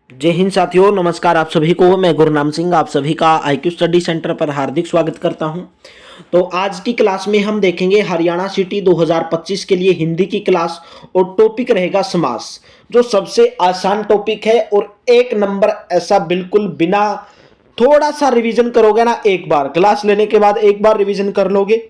जय हिंद साथियों, नमस्कार आप सभी को। मैं गुरनाम सिंह आप सभी का IQ स्टडी सेंटर पर हार्दिक स्वागत करता हूं। तो आज की क्लास में हम देखेंगे हरियाणा सिटी 2025 के लिए हिंदी की क्लास और टॉपिक रहेगा समास, जो सबसे आसान टॉपिक है और एक नंबर ऐसा बिल्कुल बिना थोड़ा सा रिवीजन करोगे ना, एक बार क्लास लेने के बाद एक बार रिवीजन कर लोगे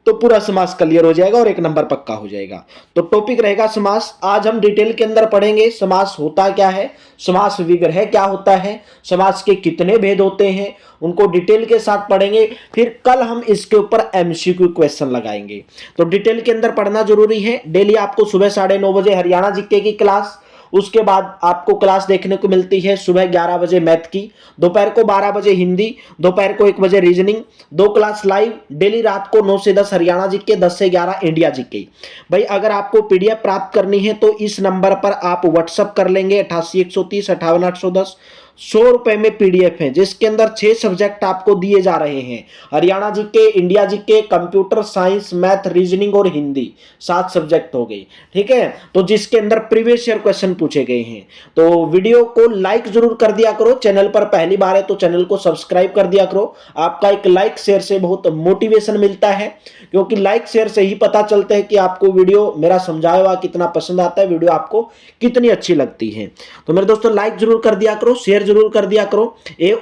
तो पूरा समास क्लियर हो जाएगा और एक नंबर पक्का हो जाएगा। तो टॉपिक रहेगा समास। आज हम डिटेल के अंदर पढ़ेंगे समास होता क्या है, समास विग्रह क्या होता है, समास के कितने भेद होते हैं, उनको डिटेल के साथ पढ़ेंगे। फिर कल हम इसके ऊपर MCQ क्वेश्चन लगाएंगे। तो डिटेल के अंदर पढ़ना जरूरी है। डेली आपको सुबह 9:30 बजे हरियाणा जीके की क्लास, उसके बाद आपको क्लास देखने को मिलती है सुबह 11 बजे मैथ की, दोपहर को 12 बजे हिंदी, दोपहर को 1 बजे रीजनिंग, 2 क्लास लाइव डेली रात को 9 से 10 हरियाणा जीके, 10 से 11 इंडिया जीके। भाई अगर आपको PDF प्राप्त करनी है तो इस नंबर पर आप व्हाट्सअप कर लेंगे 88 130 58 810। 100 रुपए में PDF है जिसके अंदर 6 सब्जेक्ट आपको दिए जा रहे हैं। Haryana GK, India GK, computer science, math, reasoning और हिंदी, 7 सब्जेक्ट हो गए। ठीक है, तो जिसके अंदर प्रीवियस ईयर क्वेश्चन पूछे गए हैं। तो वीडियो को लाइक जरूर कर दिया करो। चैनल पर पहली बार है तो चैनल को सब्सक्राइब कर दिया करो। आपका एक लाइक शेयर से बहुत मोटिवेशन मिलता है, क्योंकि लाइक शेयर से ही पता चलता है कि आपको वीडियो मेरा समझाया हुआ कितना पसंद आता है, वीडियो आपको कितनी अच्छी लगती है। तो मेरे दोस्तों लाइक जरूर कर दिया करो, शेयर जरूर कर दिया करो।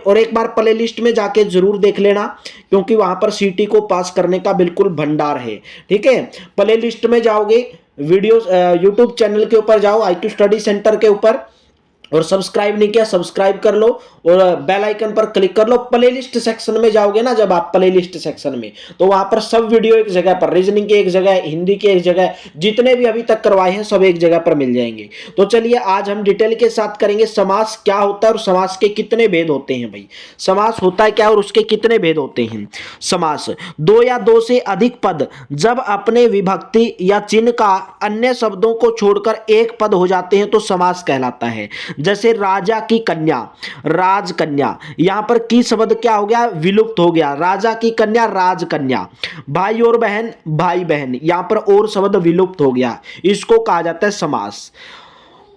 और एक बार प्ले लिस्ट में जाके जरूर देख लेना, क्योंकि वहां पर सीटी को पास करने का बिल्कुल भंडार है। ठीक है, प्ले लिस्ट में जाओगे, वीडियो यूट्यूब चैनल के ऊपर जाओ, IQ स्टडी सेंटर के ऊपर, और सब्सक्राइब नहीं किया सब्सक्राइब कर लो और बेल आइकन पर क्लिक कर लो। प्लेलिस्ट सेक्शन में जाओगे ना, जब आप प्लेलिस्ट सेक्शन में, तो वहां पर सब वीडियो एक जगह पर, रीजनिंग की एक जगह, हिंदी की एक जगह, जितने भी अभी तक करवाए हैं सब एक जगह पर मिल जाएंगे। तो चलिए आज हम डिटेल के साथ करेंगे समास क्या होता है और समास के कितने भेद होते हैं। भाई समास होता है क्या और उसके कितने भेद होते हैं। समास, 2 या 2 से अधिक पद जब अपने विभक्ति या चिन्ह का अन्य शब्दों को छोड़कर एक पद हो जाते हैं तो समास कहलाता है। जैसे राजा की कन्या, राजकन्या, यहां पर की शब्द क्या हो गया, विलुप्त हो गया। राजा की कन्या, राजकन्या। भाई और बहन, भाई बहन, यहां पर और शब्द विलुप्त हो गया, इसको कहा जाता है समास।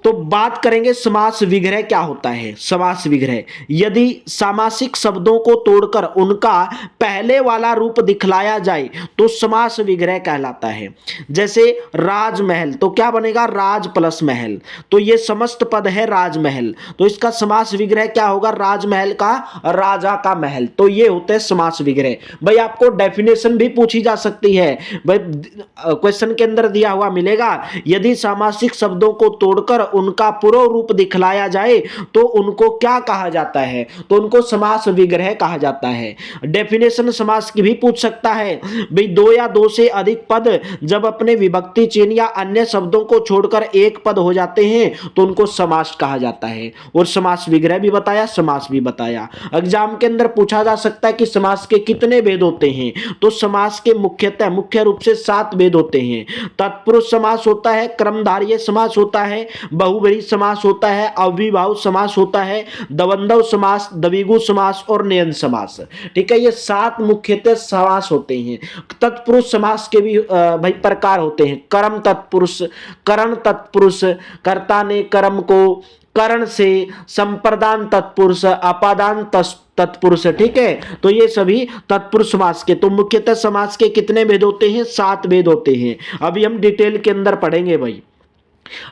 तो बात करेंगे समास विग्रह क्या होता है। समास विग्रह, यदि सामासिक शब्दों को तोड़कर उनका पहले वाला रूप दिखलाया जाए तो समास विग्रह कहलाता है। जैसे राजमहल, तो क्या बनेगा, राज प्लस महल, तो ये समस्त पद है राजमहल, तो इसका समास विग्रह क्या होगा, राजमहल का राजा का महल। तो ये होते हैं समास विग्रह। भाई आपको डेफिनेशन भी पूछी जा सकती है, भाई क्वेश्चन के अंदर दिया हुआ मिलेगा, यदि सामासिक शब्दों को तोड़कर उनका पूर्ण रूप दिखलाया जाए तो उनको क्या कहा जाता है, तो उनको समास विग्रह कहा जाता है। डेफिनेशन समास की भी पूछ सकता है, भाई 2 या 2 से अधिक पद जब अपने विभक्ति चिन्ह या अन्य शब्दों को छोड़कर एक पद हो जाते हैं तो उनको समास कहा जाता है। और समास विग्रह भी बताया, समास भी बताया। एग्जाम के अंदर पूछा जा सकता है कि समास के कितने भेद होते हैं, तो समास के मुख्य रूप से 7 भेद होते हैं। तत्पुरुष समास होता है, क्रमधारय समास होता है, बहुब्रीहि समास होता है, अव्ययीभाव समास होता है, द्वंद्व समास, द्विगु समास और नयन समास। ठीक है, ये 7 मुख्यतः समास होते हैं। तत्पुरुष समास के भी भाई प्रकार होते हैं। कर्म तत्पुरुष, करण तत्पुरुष, कर्ता ने कर्म को करण से, संप्रदान तत्पुरुष, अपादान तत्पुरुष। ठीक है, तो ये सभी तत्पुरुष समास के। तो मुख्यतः समास के कितने भेद होते हैं, 7 भेद होते हैं। अभी हम डिटेल के अंदर पढ़ेंगे। भाई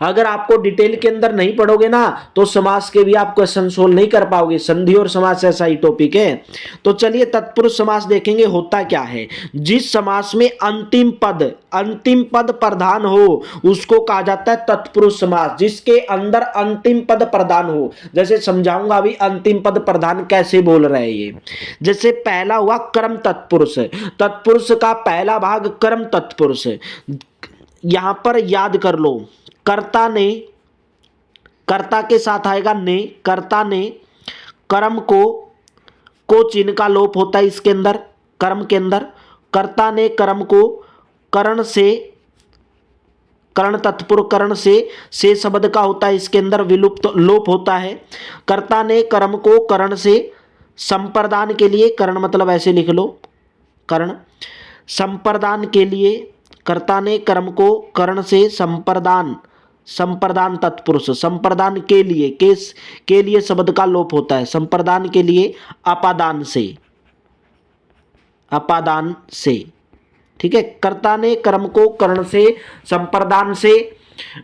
अगर आपको डिटेल के अंदर नहीं पढ़ोगे ना तो समास के भी आप क्वेश्चन सोल्व नहीं कर पाओगे। संधि और समास ऐसा ही टॉपिक है। तो चलिए तत्पुरुष समास देखेंगे होता क्या है। जिस समास में अंतिम पद प्रधान हो उसको कहा जाता है तत्पुरुष समास। जिसके अंदर अंतिम पद प्रधान हो, जैसे समझाऊंगा अभी अंतिम पद प्रधान कैसे बोल रहे हैं ये। जैसे पहला हुआ कर्म तत्पुरुष, तत्पुरुष का पहला भाग कर्म तत्पुरुष। यहां पर याद कर लो, कर्ता ने, कर्ता के साथ आएगा ने, कर्ता ने कर्म को चिन्ह का लोप होता है इसके अंदर, कर्म के अंदर। कर्ता ने कर्म को करण से, करण तत्पुरुष करण से शब्द का होता है इसके अंदर विलुप्त लोप होता है। कर्ता ने कर्म को करण से, संप्रदान के लिए, करण मतलब ऐसे लिख लो, करण, संप्रदान के लिए कर्ता ने कर्म को करण से, संप्रदान संप्रदान तत्पुरुष, संप्रदान के लिए, के लिए शब्द का लोप होता है, संप्रदान के लिए अपादान से, अपादान से, ठीक है। कर्ता ने कर्म को करण से, संप्रदान से,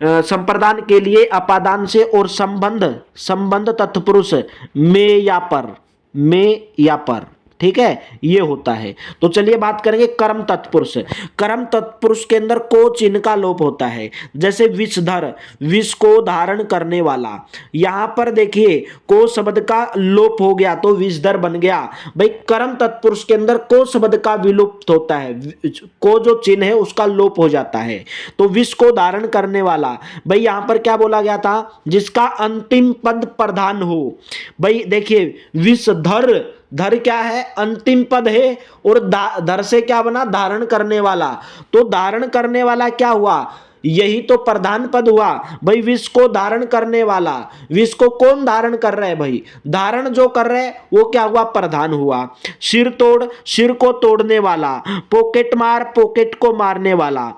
संप्रदान के लिए अपादान से, और संबंध तत्पुरुष में या पर, में या पर, ठीक है, ये होता है। तो चलिए बात करेंगे कर्म तत्पुरुष। कर्म तत्पुरुष के अंदर को चिन्ह का लोप होता है, जैसे विषधर, विष को धारण करने वाला। यहां पर देखिए को शब्द का लोप हो गया तो विषधर बन गया। भाई कर्म तत्पुरुष के अंदर को शब्द का विलुप्त होता है, को जो चिन्ह है उसका लोप हो जाता है। तो विष को धारण करने वाला, भाई यहां पर क्या बोला गया था, जिसका अंतिम पद प्रधान हो। भाई देखिए विषधर, धर क्या है, अंतिम पद है, और धर से क्या बना, धारण करने वाला। तो धारण करने वाला क्या हुआ, यही तो प्रधान पद हुआ। भाई विष को धारण करने वाला, विष को कौन धारण कर रहा है, भाई धारण जो कर रहे हैं वो क्या हुआ, प्रधान हुआ। सिर तोड़, सिर को तोड़ने वाला। पॉकेट मार, पॉकेट को मारने वाला।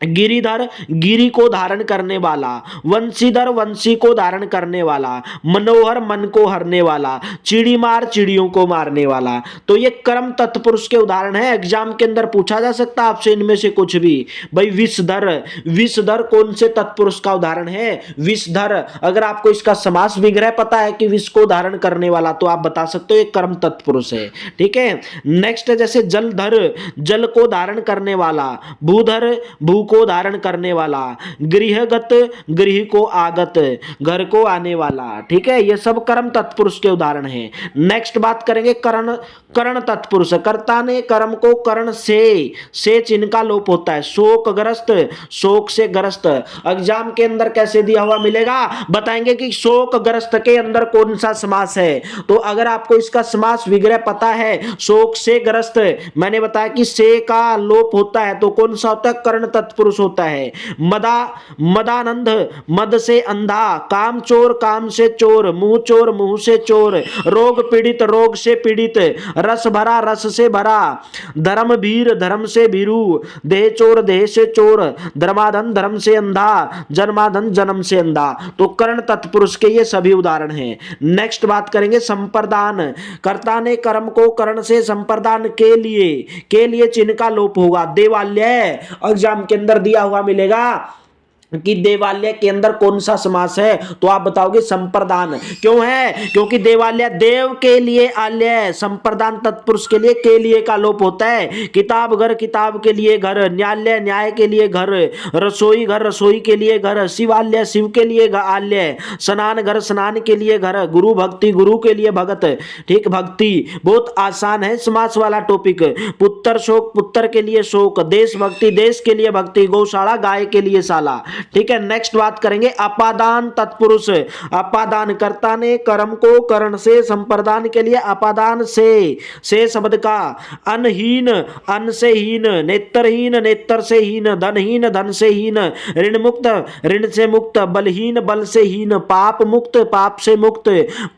गिरिधर, गिरी को धारण करने वाला। वंशीधर, वंशी को धारण करने वाला। मनोहर, मन को हरने वाला। चिड़ी मार, चिड़ियों को मारने वाला। तो ये कर्म तत्पुरुष के उदाहरण है, एग्जाम के अंदर पूछा जा सकता है आपसे इनमें से कुछ भी। भाई विषधर, विषधर कौन से तत्पुरुष का उदाहरण है, विषधर। अगर आपको इसका समास विग्रह पता है कि विष को धारण करने वाला, तो आप बता सकते हो ये कर्म तत्पुरुष है, ठीक है। नेक्स्ट है जैसे जलधर, जल को धारण करने वाला। भूधर, भू को धारण करने वाला। गृहगत, गृह को आगत, घर को आने वाला, ठीक है। ये सब कर्म तत्पुरुष के उदाहरण हैं। नेक्स्ट बात करेंगे करण, करण तत्पुरुष। कर्ता ने कर्म को करण से चिन्ह का लोप होता है। शोकग्रस्त, शोक से ग्रस्त। एग्जाम के अंदर कैसे दिया हुआ मिलेगा, बताएंगे कि शोकग्रस्त के अंदर कौन सा समास है। तो अगर आपको इसका समास विग्रह पता है, शोक से ग्रस्त, मैंने बताया कि से का लोप होता है, तो कौन सा होता है, कर्ण तत्पुरुष होता है। मदानंद, मद से अंधा। काम चोर, काम से चोर। मुंह चोर, मुंह से चोर। रोग पीड़ित, रोग से पीड़ित। रस भरा, रस से भरा। धर्म भीर, धर्म से भीरू। देह चोर, देह से चोर। धर्माधन, धर्म से अंधा। जन्माधन, जन्म से अंधा। तो कर्ण तत्पुरुष के ये सभी उदाहरण हैं। नेक्स्ट बात करेंगे संप्रदान। कर्ता ने कर्म को कर्ण से, संप्रदान के लिए चिन्ह का लोप होगा। देवालय, एग्जाम के अंदर दिया हुआ मिलेगा कि देवालय के अंदर कौन सा समास है, तो आप बताओगे संप्रदान। क्यों है, क्योंकि देवालय देव के लिए आलय, संप्रदान तत्पुरुष के लिए का लोप होता है। किताब घर, किताब के लिए घर। न्यायालय, न्याय के लिए घर। रसोई घर, रसोई के लिए घर। शिवालय, शिव के लिए आलय। स्नान घर, स्नान के लिए घर। गुरु भक्ति, गुरु के लिए भगत, ठीक। भक्ति बहुत आसान है समास वाला टॉपिक। पुत्र शोक, पुत्र के लिए शोक। देशभक्ति, देश के लिए भक्ति। गौशाला, गाय के लिए शाला, ठीक है। नेक्स्ट बात करेंगे अपादान तत्पुरुष। अपादान, कर्ता ने कर्म को करण से, संप्रदान के लिए अपादान से शब्द का। अनहीन, अन्न से हीन। नेत्रहीन, नेत्र से हीन। धनहीन, धन से हीन। ऋण मुक्त, ऋण से मुक्त। बलहीन, बल से हीन। पाप मुक्त, पाप से मुक्त।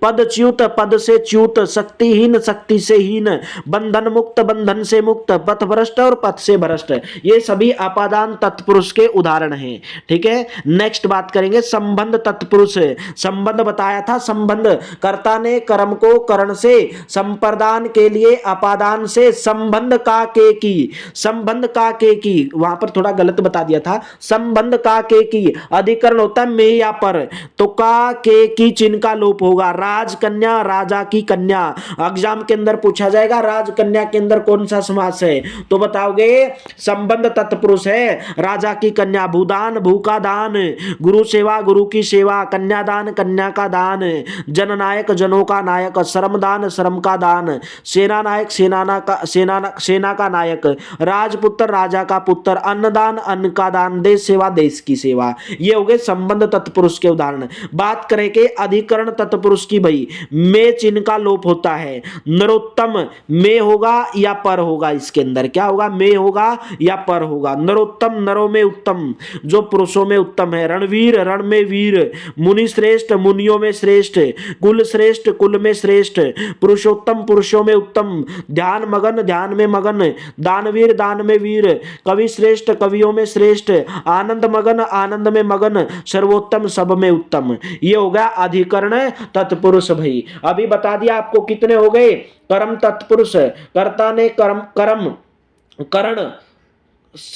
पदच्युत, पद से च्युत। शक्तिहीन, शक्ति से हीन। बंधन मुक्त, बंधन से मुक्त। पथभ्रष्ट और पथ से भ्रष्ट। ये सभी अपादान तत्पुरुष के उदाहरण हैं, ठीक है। नेक्स्ट बात करेंगे संबंध तत्पुरुष। संबंध बताया था, संबंध। कर्ता ने कर्म को करण से, संप्रदान के लिए अपादान से। संबंध का के की, संबंध का के की, वहां पर थोड़ा गलत बता दिया था। संबंध का के की अधिकरण होता है में या पर, तो का के की चिन्ह का लोप होगा। राजकन्या, राजा की कन्या। एग्जाम के अंदर पूछा जाएगा राजकन्या के अंदर कौन सा समास है, तो बताओगे संबंध तत्पुरुष है। राजा की कन्या। भूदान, भू का दान। गुरु सेवा, गुरु की सेवा। कन्यादान, कन्या का दान। जननायक, जनों का नायक। श्रमदान, श्रम का दान। सेना नायक, सेना का नायक। राजपुत्र, राजा का पुत्र। अन्नदान, अन्न का दान। देश सेवा, देश की सेवा। ये हो गए संबंध तत्पुरुष के उदाहरण। बात करें कि अधिकरण तत्पुरुष की, भाई में चिन्ह का लोप होता है। नरोत्तम, में होगा या पर होगा, इसके अंदर क्या होगा, में होगा या पर होगा। नरोत्तम, नरों में उत्तम। जो पुरुषों में उत्तम है, रणवीर रण में वीर, मुनि श्रेष्ठ मुनियों में श्रेष्ठ, कुल श्रेष्ठ कुल में श्रेष्ठ, पुरुषोत्तम पुरुषों में उत्तम, ध्यान मगन ध्यान में मगन, दानवीर दान में वीर, कवि श्रेष्ठ कवियों में श्रेष्ठ, आनंद मगन आनंद में मगन, सर्वोत्तम सब में उत्तम। ये हो गया अधिकरण तत्पुरुष भाई। अभी बता दिया आपको कितने हो गए, कर्म तत्पुरुष, कर्ता ने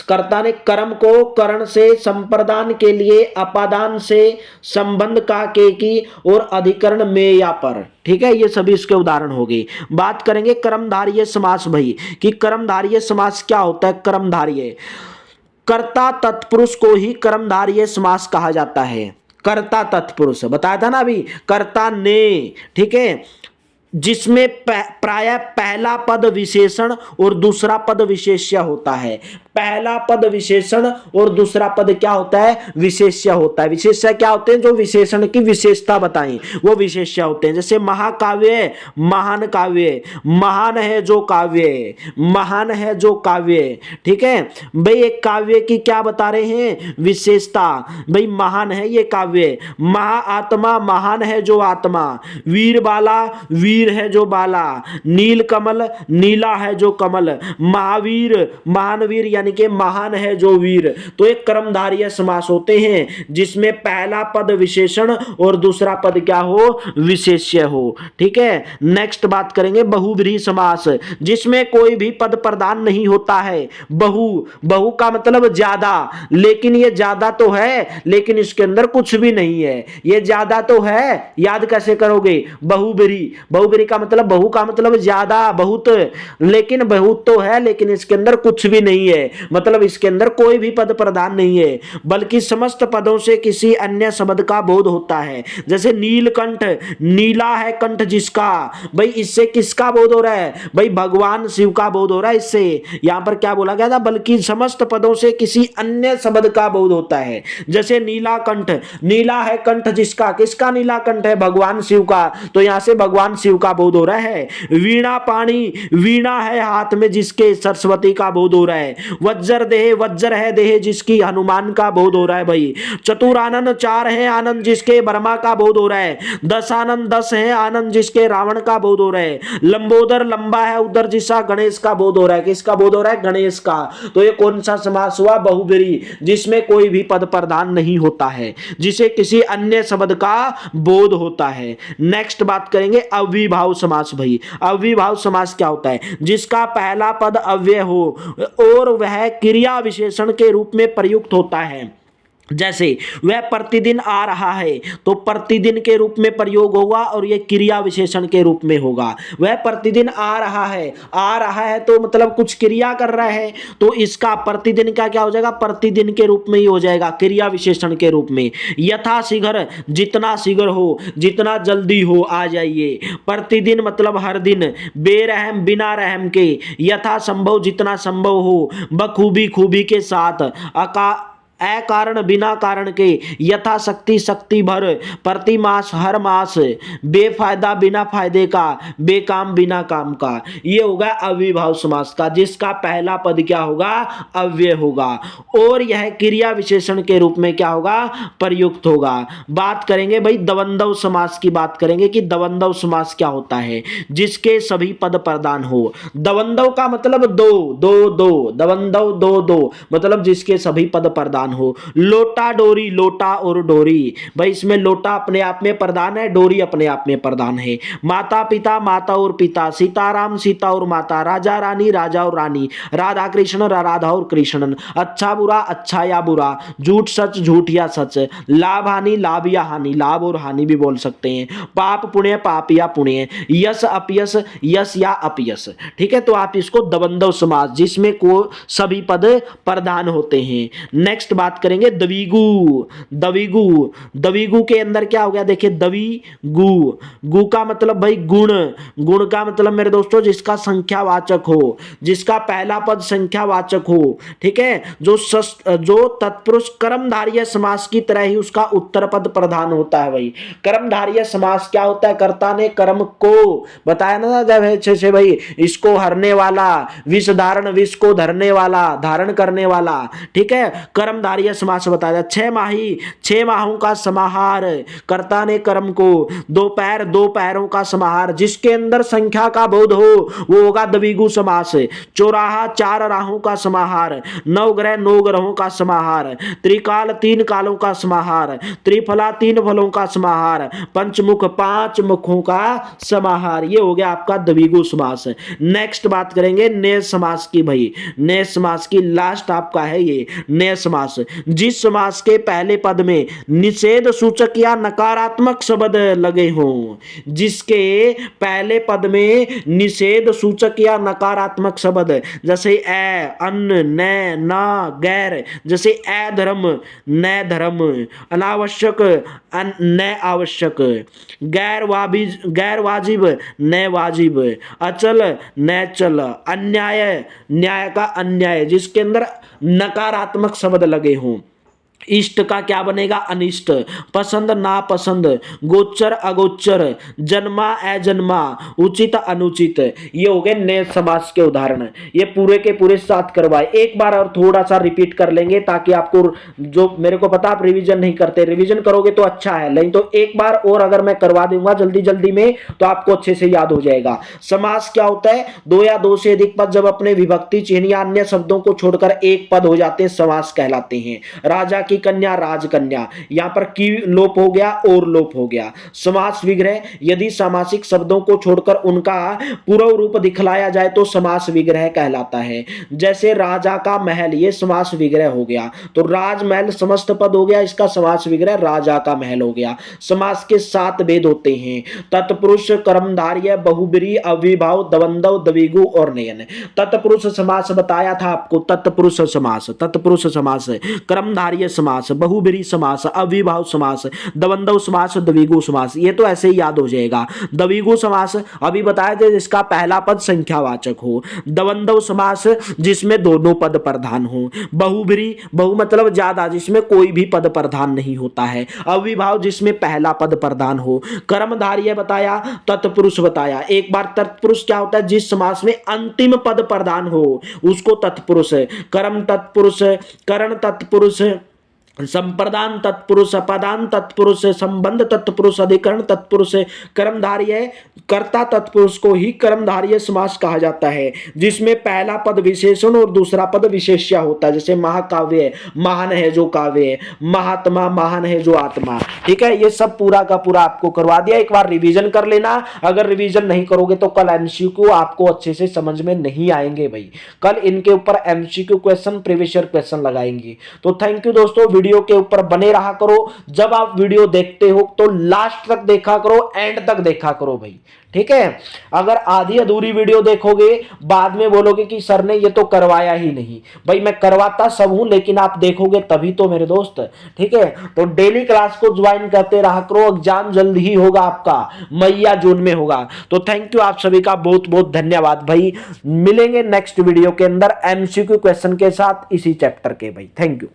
कर्ता ने कर्म को करण से संप्रदान के लिए अपादान से संबंध का के की और अधिकरण में या पर। ठीक है, ये सभी इसके उदाहरण हो गए। बात करेंगे कर्मधारय समास भाई कि कर्मधारय समास क्या होता है। कर्मधारय कर्ता तत्पुरुष को ही कर्मधारय समास कहा जाता है। कर्ता तत्पुरुष बताया था ना अभी, कर्ता ने, ठीक है, जिसमें प्रायः पहला पद विशेषण और दूसरा पद विशेष्य होता है। पहला पद विशेषण और दूसरा पद क्या होता है, विशेष्य होता है। विशेष्य क्या होते हैं, जो विशेषण की विशेषता बताएं वो विशेष्य होते हैं। जैसे महाकाव्य महान काव्य, महान है जो काव्य, महान है जो काव्य। ठीक है भाई, एक काव्य की क्या बता रहे हैं, विशेषता। भाई महान है ये काव्य, महाआत्मा महान है जो आत्मा, वीर बाला वीर है जो बाला, नील कमल नीला है जो कमल, महावीर महानवीर यानी कि महान है जो वीर। तो एक कर्मधारय समास होते हैं जिसमें पहला पद विशेषण और दूसरा पद क्या हो, विशेष्य हो। ठीक है, नेक्स्ट बात करेंगे बहुव्रीहि समास, जिसमें कोई भी पद प्रधान नहीं होता है। बहु का मतलब ज्यादा, लेकिन ये ज्यादा तो है लेकिन इसके अंदर कुछ भी नहीं है। ये ज्यादा तो है, याद कैसे करोगे, बहुव्रीहि का मतलब, बहु का मतलब ज्यादा बहुत, लेकिन बहुत तो है लेकिन इसके अंदर कुछ भी नहीं है, मतलब इसके अंदर कोई भी पद प्रधान नहीं है, बल्कि समस्त पदों से किसी अन्य शब्द का बोध होता है। जैसे नीलकंठ, नीला है कंठ जिसका, भाई इससे किसका बोध हो रहा है, भाई भगवान शिव का बोध हो रहा है इससे। यहां पर क्या बोला गया था, बल्कि समस्त पदों से किसी अन्य शब्द का बोध होता है। जैसे नीला कंठ, नीला है कंठ जिसका, किसका नीला कंठ है, भगवान शिव का, तो यहां से भगवान शिव का बोध हो रहा है। वीणा पाणी, वीणा है हाथ में जिसके, सरस्वती का बोध हो रहा है। वज्र देह, वज्र है देह जिसकी, हनुमान का बोध हो रहा है भाई। चतुरानन, चार है आनंद जिसके, ब्रह्मा का बोध हो रहा है। दस आनंद, दस है आनंद जिसके, रावण का बोध हो रहा है। लंबोदर, लंबा है उदर जिसका, गणेश का बोध हो रहा है। किसका बोध हो रहा है, गणेश का। तो ये कौन सा समास हुआ, बहुव्रीहि, जिसमें कोई भी पद प्रधान नहीं होता है, जिसे किसी अन्य शब्द का बोध होता है। नेक्स्ट बात करेंगे अव्ययीभाव समास भाई। अव्ययीभाव समास क्या होता है, जिसका पहला पद अव्यय हो और वह क्रिया विशेषण के रूप में प्रयुक्त होता है। जैसे वह प्रतिदिन आ रहा है तो प्रतिदिन के रूप में प्रयोग होगा और यह क्रिया विशेषण के रूप में होगा। वह प्रतिदिन आ रहा है तो मतलब कुछ क्रिया कर रहा है, तो इसका प्रतिदिन का क्या हो जाएगा, प्रतिदिन के रूप में ही हो जाएगा, क्रिया विशेषण के रूप में। यथा शीघ्र, जितना शीघ्र हो, जितना जल्दी हो आ जाइए। प्रतिदिन मतलब हर दिन। बेरहम, बिना रहम के। यथा संभव, जितना संभव हो। बखूबी, खूबी के साथ। अकारण, बिना कारण के। यथाशक्ति, शक्ति भर। प्रतिमास, हर मास। बेफायदा, बिना फायदे का। बेकाम, बिना काम का। ये होगा अव्ययीभाव समास का, जिसका पहला पद क्या होगा, अव्यय होगा और यह क्रिया विशेषण के रूप में क्या होगा, प्रयुक्त होगा। बात करेंगे भाई द्वंद्व समास की, बात करेंगे कि द्वंद्व समास क्या होता है, जिसके सभी पद प्रधान हो। द्वंद्व का मतलब दो, द्वंद्व दो मतलब जिसके सभी पद प्रधान हो। लोटा डोरी, लोटा और डोरी, भाई इसमें लोटा अपने आप में प्रधान है, डोरी अपने आप में प्रधान है। माता पिता, माता और पिता। सीताराम, सीता और माता। राजा रानी, राजा और रानी। राधा कृष्ण, राधा और कृष्णन। अच्छा बुरा, अच्छा या बुरा। झूठ सच, झूठ या सच। लाभ हानि, लाभ या हानि, लाभ और हानि भी बोल सकते हैं। पाप पुण्य, पाप या पुण्य। यश अपयश, यश या अपयश। ठीक है, तो आप इसको द्वंद्व समास, जिसमें को सभी पद प्रधान होते हैं। नेक्स्ट बात करेंगे द्विगु। द्विगु के अंदर क्या हो गया, देखिए गु का मतलब भाई गुण। गुण का मतलब मेरे दोस्तों जिसका संख्यावाचक हो, जिसका पहला पद संख्यावाचक हो। ठीक है, जो तत्पुरुष कर्मधारय समास की तरह ही उसका उत्तर पद प्रधान होता है। भाई कर्मधारय समास क्या होता है, कर्ता ने कर्म को बताया ना जब अच्छे से भाई, इसको हरने वाला, विष धारण, विष को धरने वाला, धारण करने वाला। ठीक है, कर्मधारय कर्मधारय समास बताया। 6 माही, 6 माहों का समाहार, कर्ता ने कर्म को। दोपहर, 2 पैरों का समाहार, जिसके अंदर संख्या का बोध हो वो होगा द्विगु समास। चौराहा, 4 राहों का समाहार, 9 ग्रह, 9 ग्रहों का समाहार। त्रिकाल, 3 कालों का समाहार। त्रिफला, 3 फलों का समाहार। पंचमुख, 5 मुखों का समाहार। ये हो गया आपका द्विगु समास। नेक्स्ट बात करेंगे नेय समास की भाई। नेय समास की लास्ट आपका है ये नेय समास। जिस समास के पहले पद में निषेध सूचक या नकारात्मक शब्द लगे हों, जिसके पहले पद में निषेध सूचक या नकारात्मक शब्द जैसे ए, अन्न, न, ना, गैर, जैसे ए धर्म, न धर्म, अनावश्यक, न आवश्यक, गैर वाजिब, न वाजिब, अचल, न चल, अन्याय, न्याय का अन्याय, जिसके अंदर नकारात्मक शब्द लगे हों। इष्ट का क्या बनेगा? अनिष्ट। पसंद, नापसंद, गोचर, अगोचर, जन्मा, अजन्मा, उचित, अनुचित। ये हो गए नए समास के उदाहरण। ये पूरे के पूरे 7 करवाए। एक बार और थोड़ा सा रिपीट कर लेंगे ताकि आपको, जो मेरे को पता आप रिवीजन नहीं करते, रिवीजन करोगे तो अच्छा है, नहीं तो एक बार और अगर मैं करवा दूंगा जल्दी जल्दी में तो आपको अच्छे से याद हो जाएगा। समास क्या होता है? 2 या 2 से अधिक पद जब अपने विभक्ति चिन्ह या अन्य शब्दों को छोड़कर एक पद हो जाते हैं, समास कहलाते हैं। राजा की कन्या, राजकन्या, यहां पर की लोप हो गया और लोप हो गया। समास विग्रह, यदि सामासिक शब्दों को छोड़कर उनका पूर्व रूप दिखलाया जाए तो समास विग्रह कहलाता है। जैसे राजा का महल, ये समास विग्रह हो गया। तो राजमहल समस्त पद हो गया, इसका समास विग्रह राजा का महल हो गया। समास के 7 भेद होते हैं: तत्पुरुष, कर्मधारय, बहुब्रीहि, अव्ययीभाव, द्वंद्व, द्विगु और नयन। तत्पुरुष समास बताया था आपको, तत्पुरुष समास, तत्पुरुष समास, कर्मधारय समास, बहुब्रीहि समास, अव्ययीभाव समास, द्वंद्व समास, द्विगु समास। ये तो ऐसे ही याद हो जाएगा। द्विगु समास अभी बताया था, जिसका पहला पद संख्यावाचक हो। द्वंद्व समास जिसमें दोनों पद प्रधान हो। बहुब्रीहि, बहु मतलब ज्यादा, जिसमें कोई भी पद प्रधान नहीं होता है। अव्ययीभाव जिसमें पहला पद प्रधान हो। कर्मधारय बताया, तत्पुरुष बताया। एक बार तत्पुरुष क्या होता है? जिस समास में अंतिम पद प्रधान हो उसको तत्पुरुष। कर्म तत्पुरुष, करण तत्पुरुष, संप्रदान तत्पुरुष, पदान तत्पुरुष, संबंध तत्पुरुष, अधिकरण तत्पुरुष, कर्मधारय, कर्ता तत्पुरुष को ही कर्मधारय समास कहा जाता है, जिसमें पहला पद विशेषण और दूसरा पद विशेष्य होता है। जैसे महाकाव्य, महान है जो काव्य, महात्मा, महान है जो आत्मा। ठीक है, ये सब पूरा का पूरा आपको करवा दिया। एक बार रिवीजन कर लेना। अगर रिवीजन नहीं करोगे तो कल एमसीक्यू आपको अच्छे से समझ में नहीं आएंगे भाई। कल इनके ऊपर MCQ question, previous year question लगाएंगे। तो थैंक यू दोस्तों, वीडियो के ऊपर बने रहा करो। जब आप वीडियो देखते हो तो लास्ट तक देखा करो, एंड तक देखा करो भाई। ठीक है, अगर आधी अधूरी वीडियो देखोगे बाद में बोलोगे कि सर ने ये तो करवाया ही नहीं। भाई मैं करवाता सब हूं, लेकिन आप देखोगे तभी तो मेरे दोस्त। ठीक है, तो डेली क्लास को ज्वाइन करते रहा करो। एग्जाम जल्द ही होगा आपका, मई या जून में होगा। तो थैंक यू आप सभी का बहुत बहुत धन्यवाद भाई। मिलेंगे नेक्स्ट वीडियो के अंदर एमसीक्यू क्वेश्चन के साथ इसी चैप्टर के भाई। Thank you.